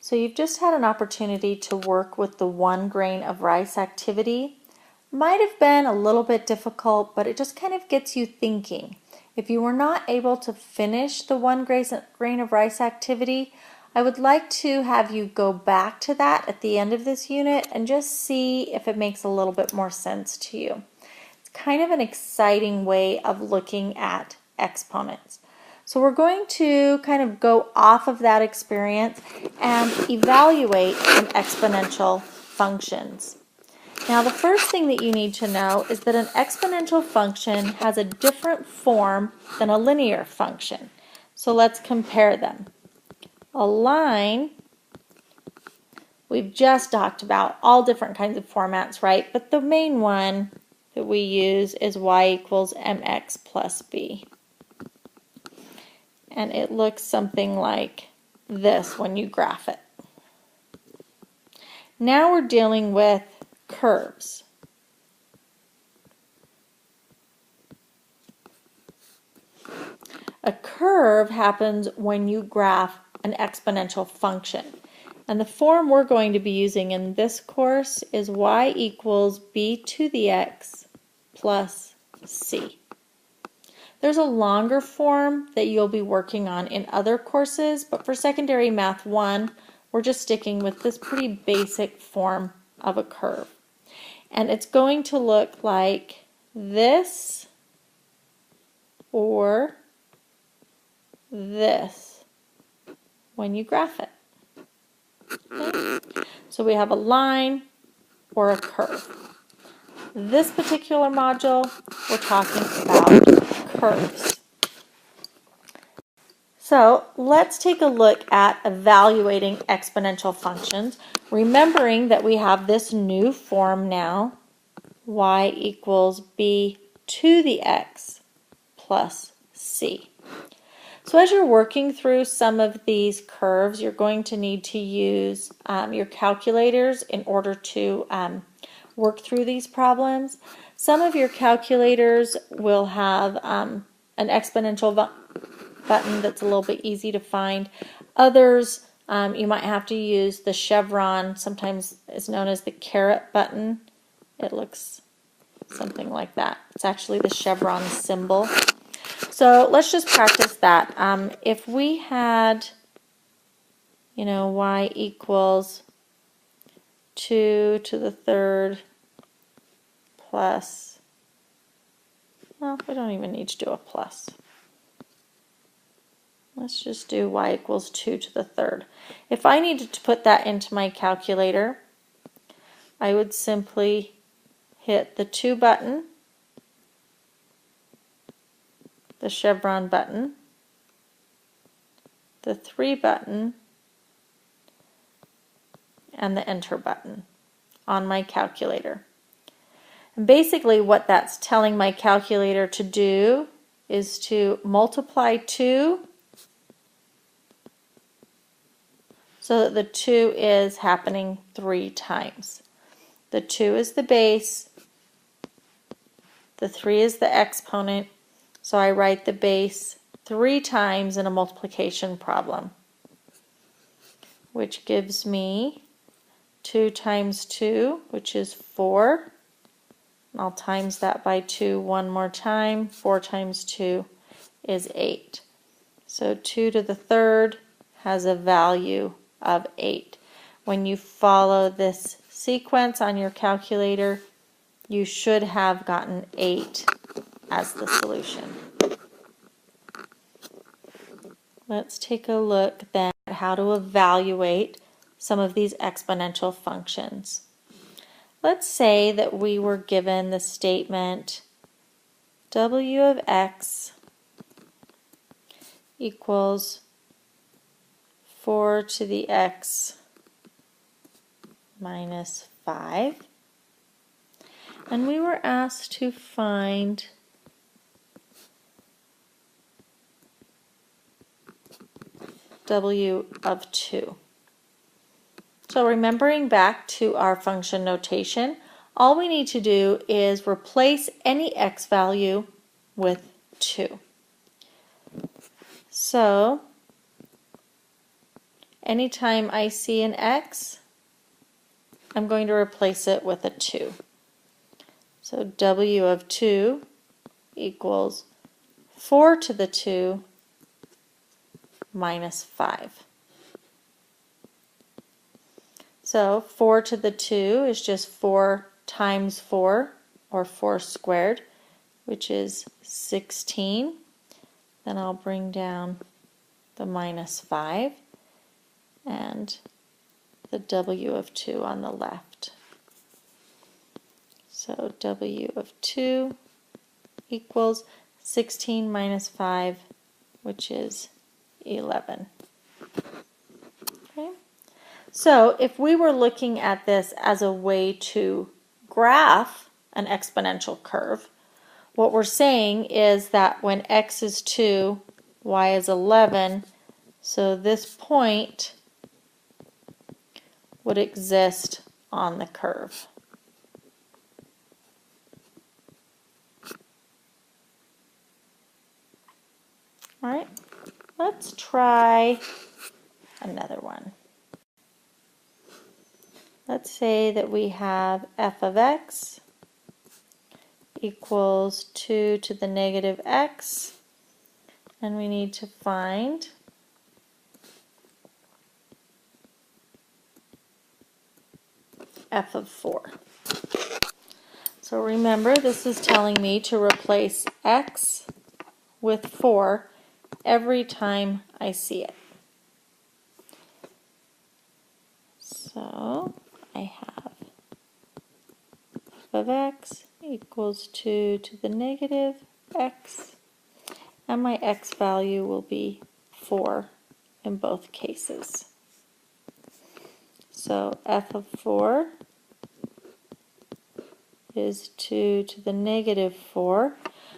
So you've just had an opportunity to work with the 1 grain of rice activity. Might have been a little bit difficult, but it just kind of gets you thinking. If you were not able to finish the 1 grain of rice activity, I would like to have you go back to that at the end of this unit and just see if it makes a little bit more sense to you. It's kind of an exciting way of looking at exponents. So we're going to kind of go off of that experience and evaluate some exponential functions. Now the first thing that you need to know is that an exponential function has a different form than a linear function. So let's compare them. A line, we've just talked about all different kinds of formats, right? But the main one that we use is y equals mx plus b. And it looks something like this when you graph it. Now we're dealing with curves. A curve happens when you graph an exponential function. And the form we're going to be using in this course is y equals b to the x plus c. There's a longer form that you'll be working on in other courses, but for Secondary Math 1, we're just sticking with this pretty basic form of a curve. And it's going to look like this or this when you graph it. Okay? So we have a line or a curve. This particular module, we're talking about curves. So let's take a look at evaluating exponential functions, remembering that we have this new form now, y equals b to the x plus c. So as you're working through some of these curves, you're going to need to use your calculators in order to work through these problems. Some of your calculators will have an exponential button that's a little bit easy to find. Others, you might have to use the chevron, sometimes it's known as the caret button. It looks something like that. It's actually the chevron symbol. So let's just practice that. If we had, y equals 2 to the third plus, well, we don't even need to do a plus. Let's just do y equals 2 to the third. If I needed to put that into my calculator, I would simply hit the 2 button, the chevron button, the 3 button, and the enter button on my calculator. And basically what that's telling my calculator to do is to multiply 2 so that the 2 is happening 3 times. The 2 is the base, the 3 is the exponent, so I write the base 3 times in a multiplication problem, which gives me 2 times 2, which is 4. And I'll times that by 2 one more time. 4 times 2 is 8. So 2 to the third has a value of 8. When you follow this sequence on your calculator, you should have gotten 8 as the solution. Let's take a look then at how to evaluate some of these exponential functions. Let's say that we were given the statement w of x equals 4 to the x minus 5. And we were asked to find w of 2. So remembering back to our function notation, all we need to do is replace any x value with 2. So anytime I see an x, I'm going to replace it with a 2. So w of 2 equals 4 to the 2 minus 5. So 4 to the 2 is just 4 times 4, or 4 squared, which is 16. Then I'll bring down the minus 5 and the w of 2 on the left. So w of 2 equals 16 minus 5, which is 11. Okay. So if we were looking at this as a way to graph an exponential curve, what we're saying is that when x is 2, y is 11, so this point would exist on the curve. All right, let's try another one. Let's say that we have f of x equals 2 to the negative x, and we need to find f of 4. So remember, this is telling me to replace x with 4 every time I see it. So I have f of x equals 2 to the negative x, and my x value will be 4 in both cases. So f of 4 is 2 to the negative 4.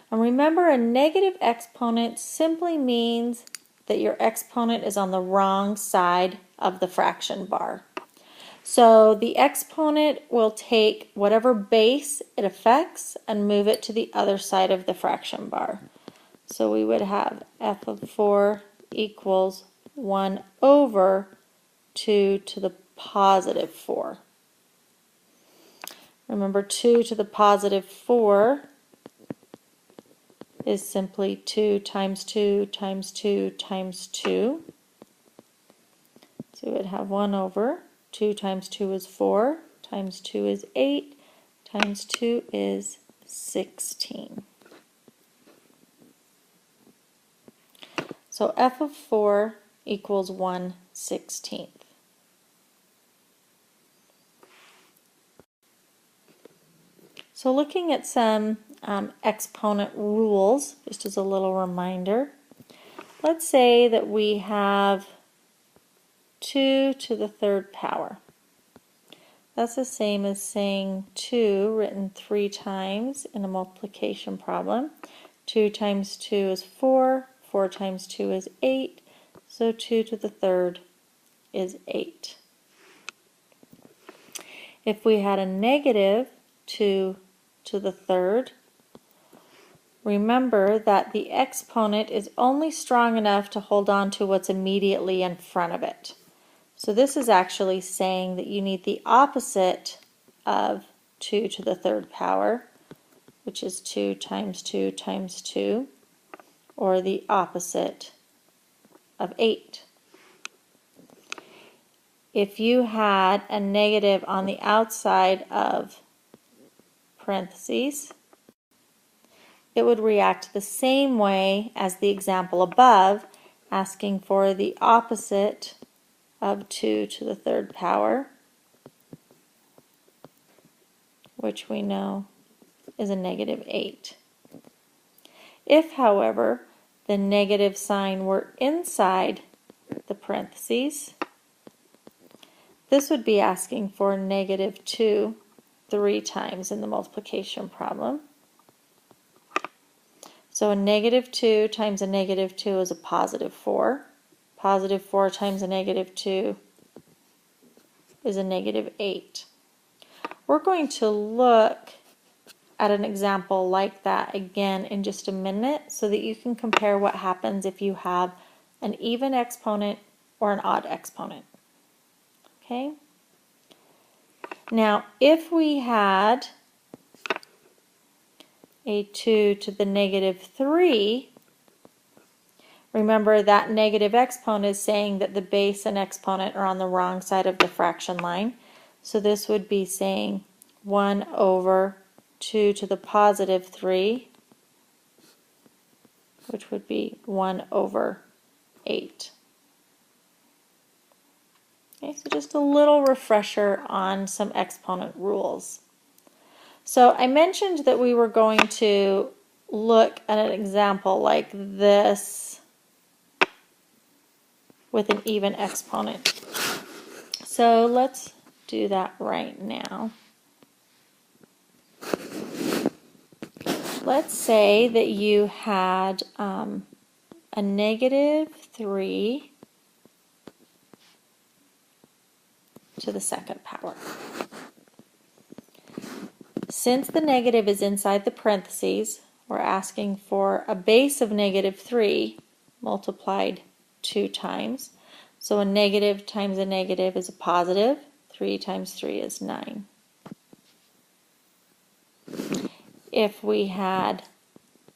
And remember, a negative exponent simply means that your exponent is on the wrong side of the fraction bar. So the exponent will take whatever base it affects and move it to the other side of the fraction bar. So we would have f of 4 equals 1 over 2 to the positive 4. Remember, 2 to the positive 4 is simply 2 times 2 times 2 times 2. So we would have 1 over 2 times 2 is 4, times 2 is 8, times 2 is 16. So f of 4 equals 1/16. So looking at some exponent rules, just as a little reminder, let's say that we have 2 to the third power. That's the same as saying 2 written 3 times in a multiplication problem. 2 times 2 is 4, 4 times 2 is 8, so 2 to the third is 8. If we had a negative 2 to the third, remember that the exponent is only strong enough to hold on to what's immediately in front of it. So this is actually saying that you need the opposite of 2 to the third power, which is 2 times 2 times 2, or the opposite of 8. If you had a negative on the outside of parentheses, it would react the same way as the example above, asking for the opposite of 2 to the third power, which we know is a negative 8. If, however, the negative sign were inside the parentheses, this would be asking for negative 2 3 times in the multiplication problem. So a negative 2 times a negative 2 is a positive 4. Positive 4 times a negative 2 is a negative 8. We're going to look at an example like that again in just a minute so that you can compare what happens if you have an even exponent or an odd exponent. Okay? Now, if we had a 2 to the negative 3, remember that negative exponent is saying that the base and exponent are on the wrong side of the fraction line. So this would be saying 1 over 2 to the positive 3, which would be 1 over 8. Okay, so just a little refresher on some exponent rules. So I mentioned that we were going to look at an example like this with an even exponent. So let's do that right now. Let's say that you had a negative 3 to the second power. Since the negative is inside the parentheses, we're asking for a base of negative 3 multiplied 2 times. So a negative times a negative is a positive. 3 times 3 is 9. If we had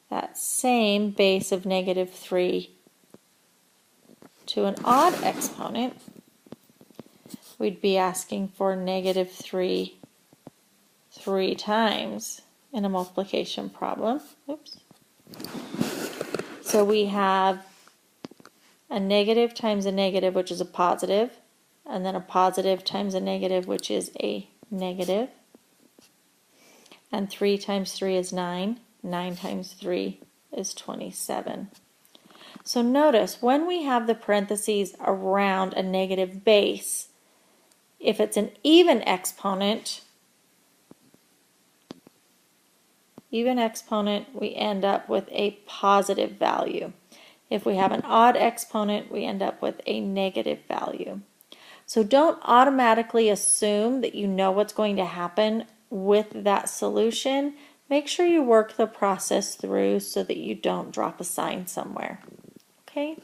that same base of negative 3 to an odd exponent, we'd be asking for negative 3 3 times in a multiplication problem. Oops. So we have a negative times a negative, which is a positive, and then a positive times a negative, which is a negative. And 3 times 3 is 9. 9 times 3 is 27. So notice, when we have the parentheses around a negative base, if it's an even exponent, we end up with a positive value. If we have an odd exponent, we end up with a negative value. So don't automatically assume that you know what's going to happen with that solution. Make sure you work the process through so that you don't drop a sign somewhere. Okay?